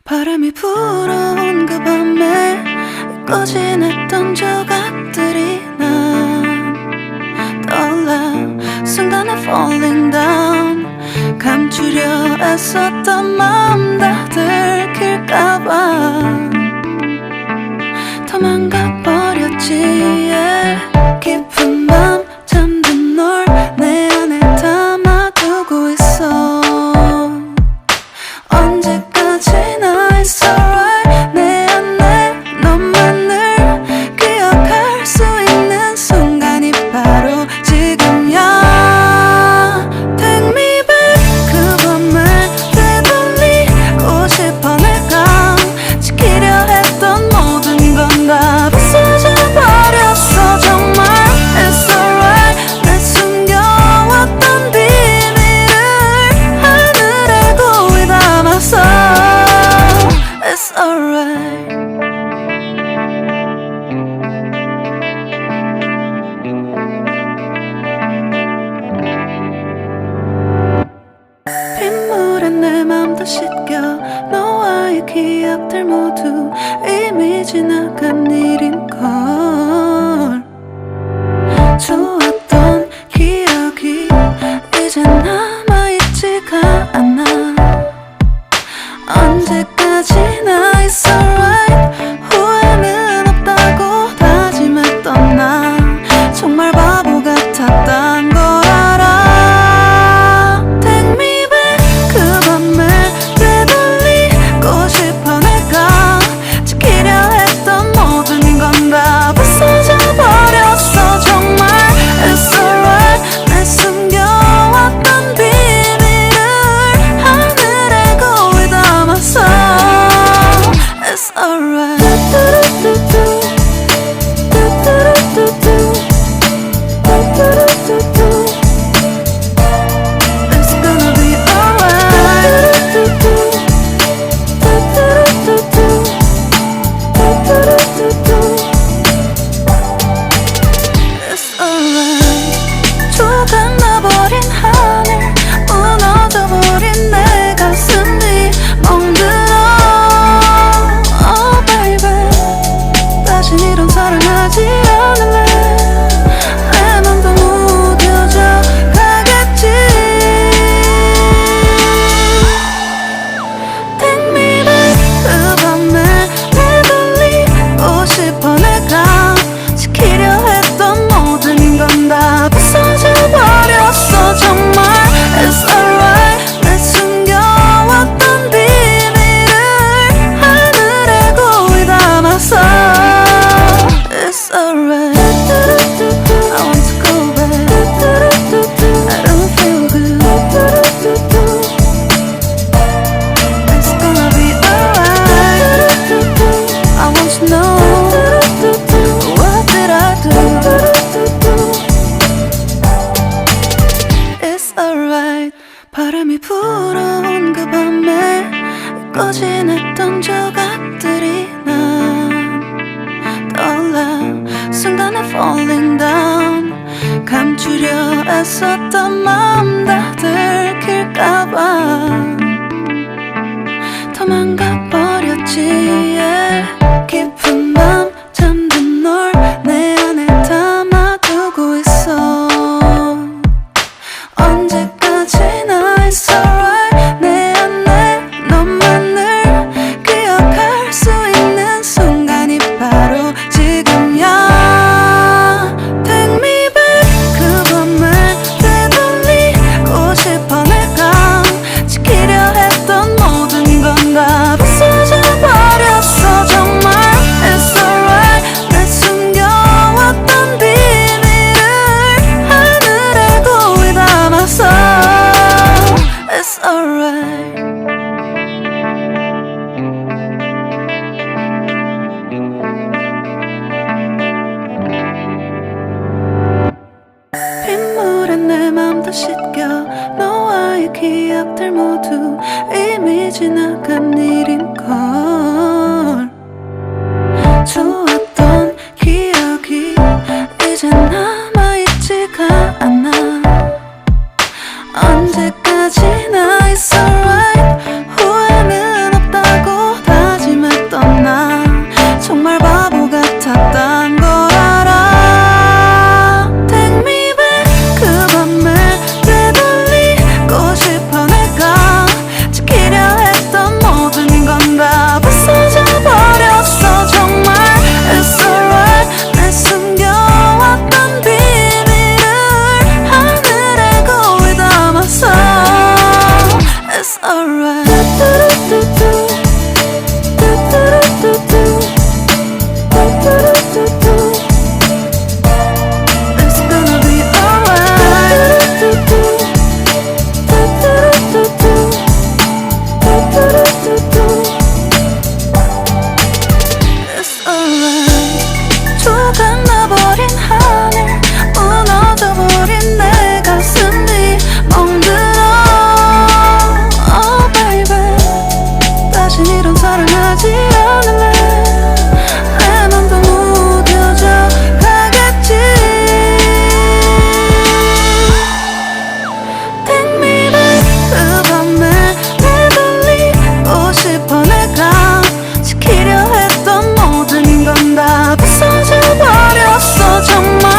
바람이 불어온 그 밤에 꺼진 했던 조각들이 난 떠올라. 순간에 falling down. 감추려 애썼던 마음 다 들킬까봐 도망가버렸지. yeah. 깊은 밤 잠든 널 내 안에 담아두고 있어. 언제까지나 it's alright. 내 안에 너만을 기억할 수 있는 순간이 바로 지금이야. Take me back. 그 밤을 되돌리고 싶어. 내가 지키려 했던 모든 건 다 부서져 버렸어. 정말 it's alright. 내 숨겨왔던 비밀을 하늘에 고이 담아서 it's alright. 빗물에 내 맘도 씻겨. 너와의 기억들 모두 이미 지나간 일인걸. 좋았던 기억이 이제 남아있지가 않아. 언제까지나 it's alright. 후회는 없다고 다짐했던 나 정말 바보 같았단 걸 알아. Take me back. 그 밤을 되돌리고 싶어. 내가 지키려 했던 모든 건 다 부서져 버렸어. 정말 it's alright. 내 숨겨왔던 비밀을 하늘에 고이 담아서 it's alright. It's gonna be alright. It's alright. 조각나버린 하늘, 무너져버린 내 가슴이 멍들어. Oh baby, 다신 이런 사랑하지 않을래. 내 맘도 무뎌져 가겠지. Take me back. 그 밤에 되돌리고 싶어. 내가 지키려 했던 모든 건 다 부서져 버렸어. 정말 it's alright. 내 숨겨왔던 비밀을 하늘에 고이 담아서 it's alright. I want to go back. I don't feel good. It's gonna be alright. I want to know what did I do. It's alright. 바람이 불어온 그 밤에 꺼진 했던 조각들이 난 떠올라. 순간에 falling down. 감추려 애썼던 마음 다 들킬까봐 도망가버렸지. yeah. 깊은 밤 잠든 널 내 안에 담아두고 있어. 언제까지나 it's alright. 내 안에 너만을 기억할 수 있는 순간이 바로 지금이야. Take me back. 그 밤을 되돌리고 싶어. 내가 지키려 했던 모든 건 다 부서져 버렸어. 이런 사랑하지 않을래. 내 맘도 무뎌져 가겠지. Take me back 그 밤에 되돌리고 싶어. 내가 지키려 했던 모든 건 다 부서져 버렸어 정말.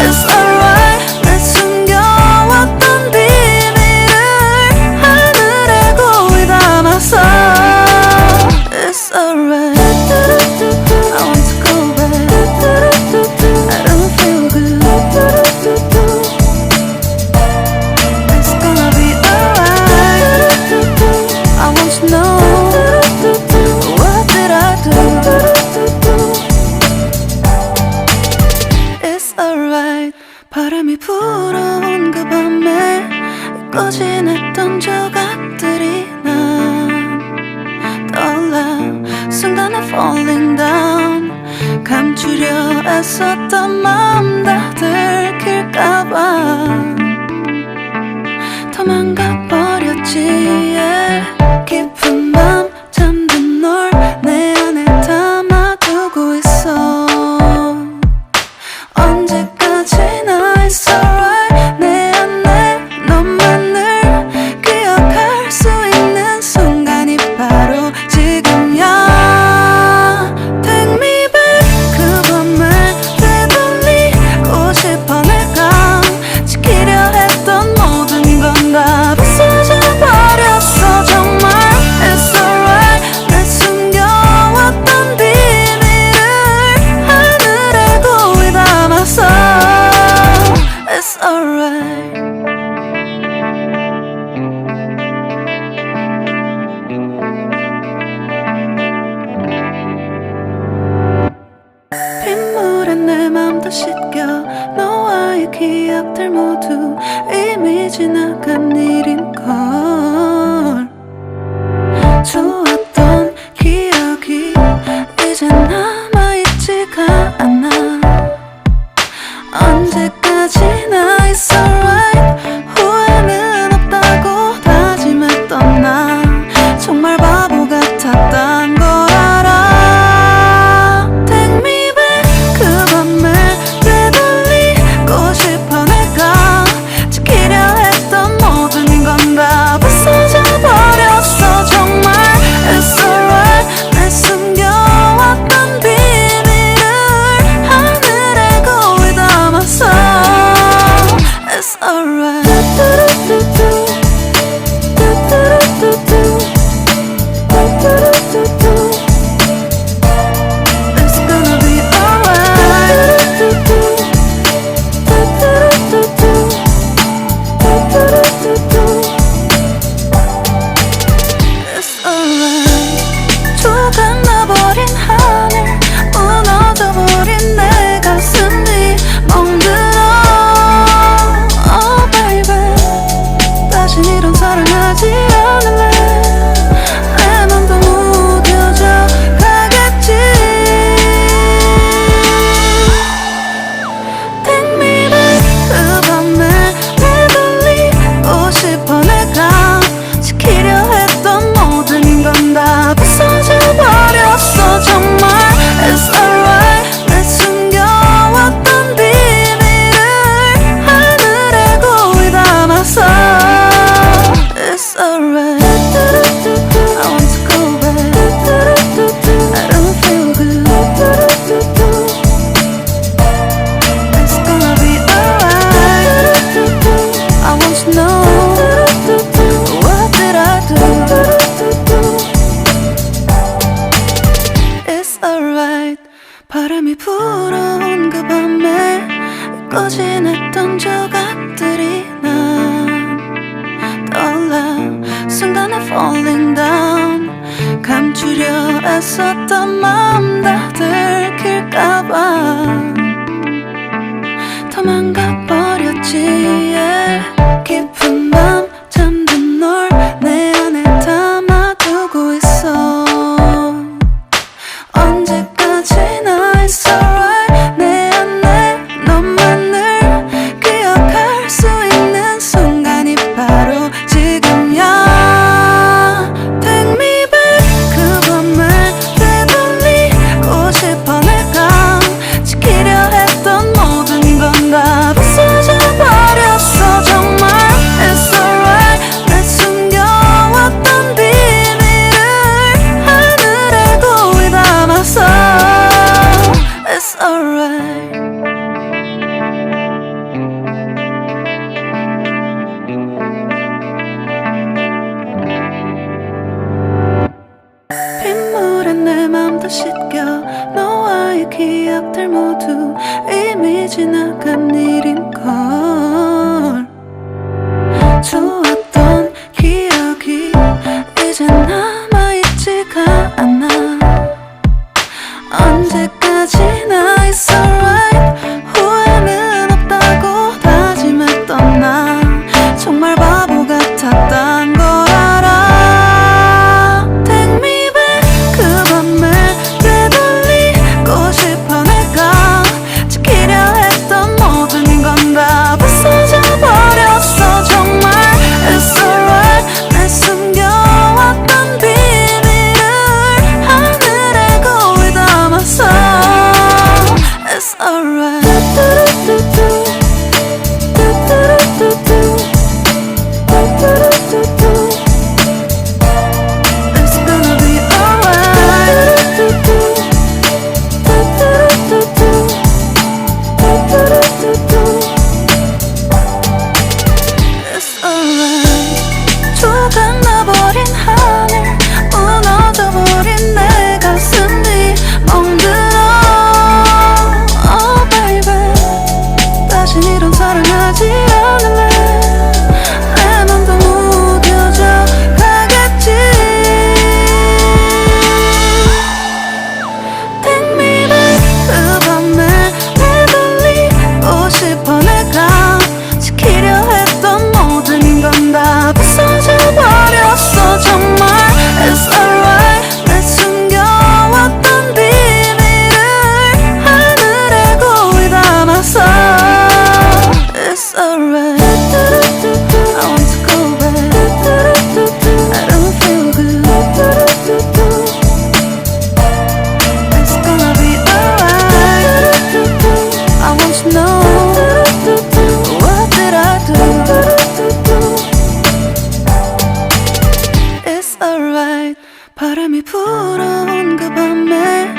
It's alright. 내 숨겨왔던 비밀을 하늘에 고이 담았어. It's alright. I want to go back. I don't feel good. It's gonna be alright. I want to know, what did I do? It's alright. 바람이 불어온 그 밤에 잊고 지냈던 조각들이 난 떠올라. 순간에 falling down. 감추려 애썼던 마음 다 들킬까봐 도망가 버렸지. yeah. 깊은 밤 잠든 널 내 안에 담아두고 있어. 언제까지나 it's alright. 내 안에 너만을 기억할 수 있는 순간이 바로 지금이야. Take me back 그 밤을 되돌리고 싶어. 내가 지키려 했던 모든 건 다 부서져 버렸어 정말. It's alright. 내 숨겨왔던 비밀을 하늘에 고이 담았어. It's alright. 빗물에 내 맘도 씻겨. 너와의 기억들 모두 이미 지나간 일인걸. 좋았던 기억이 이제 남아있지가 않아. 언제까지나 it's alright. 후회는 없다고 다짐했던 나 정말 바보 같았단 걸 알아. Take me back 그 밤을 되돌리고 싶어. 내가 지키려 했던 모든 건 다 부서져 버렸어 정말. It's alright. 내 숨겨왔던 비밀을 하늘에 고이 담았어. It's alright. It's gonna be alright. It's alright. 조각나버린 하늘, 무너져버린 내 가슴이 멍들어. Oh baby, 다신 이런 사랑하지 않을래. 내 맘도 무뎌져 가겠지. Take me back 그 밤에 되돌리고 싶어. 내가 지키려 했던 모든 건 다 부서져 버렸어 정말. It's alright. 내 숨겨왔던 비밀을 하늘에 고이 담았어. It's alright. I want to go back. I don't feel good. It's gonna be alright. I want to know, what did I do? It's alright. 바람이 불어온 그 밤에 잊고 지냈던 조각들이 난 떠올라. 순간에 falling down. 감추려 애썼던 마음 다 들킬까봐 도망가 버렸지. yeah. 깊은 밤 잠든 널 내 안에 담아두고 있어. 언제까지나 it's alright. 내 안에 너만을 기억할 수 있는 순간이 바로 지금이야. Take me back 그 맘도 씻겨 너와의 기억들 모두 이미 지나간 일인걸. 좋았던 기억이 이제 남아있지가 않아. 언제까지나 it's alright 후회는 없다고 다짐했던 나 정말 바보 같았단 걸 알아. Take me back 그 밤을 되돌리고 싶어. 내가 지키려 했던 모든 건 다 부서져 버렸어. 정말 it's alright 내 숨겨왔던 비밀을 하늘에 거울 담았어. It's alright. It's gonna be alright. It's alright. 조각나버린 하늘 무너져버린 내 가슴이 멍들어. Oh baby 다신 이런 사랑하지 않을래. 내 맘도 무뎌져 가겠지. Take me back 그 밤에 되돌리고 싶어. 내가 지키려 했던 모든 건 다 부서져 버렸어. 정말 it's alright 내 숨겨왔던 비밀을 하늘에 거울 담았어. It's alright. I want to go back. I don't feel good. It's gonna be alright. I want to know what did I do. It's alright. 바람이 불어온 그 밤에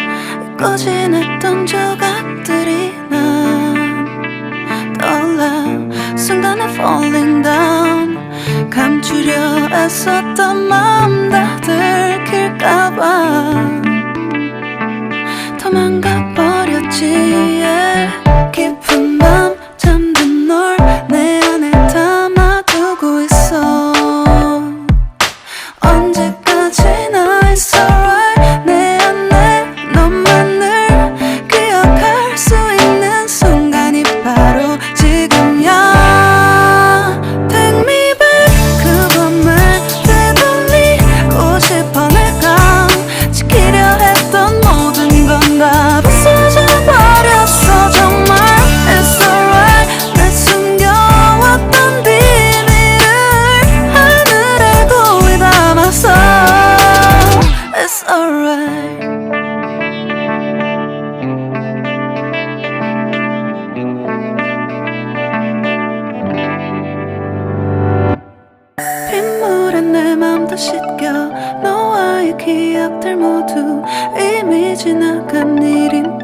잊고 지냈던 조각들이 난 떠올라. 순간에 falling down 감추려 애썼던 마음 다 들킬까봐 도망가 버렸지. yeah. 깊은 밤 잠든 널 내 안에 담아두고 있어. 언제까지나 it's alright 내 안에 너만을 기억할 수 있는 순간이 바로 지금이야. Take me back 그 밤을 되돌리고 싶어. 내가 지키려 했던 모든 건 다 부서져 버렸어. 정말 it's alright 내 숨겨왔던 비밀을 하늘에 거울 담았어. It's alright. 빗물에 내 맘도 씻겨 너와의 기억들 모두 이미 지나간 일인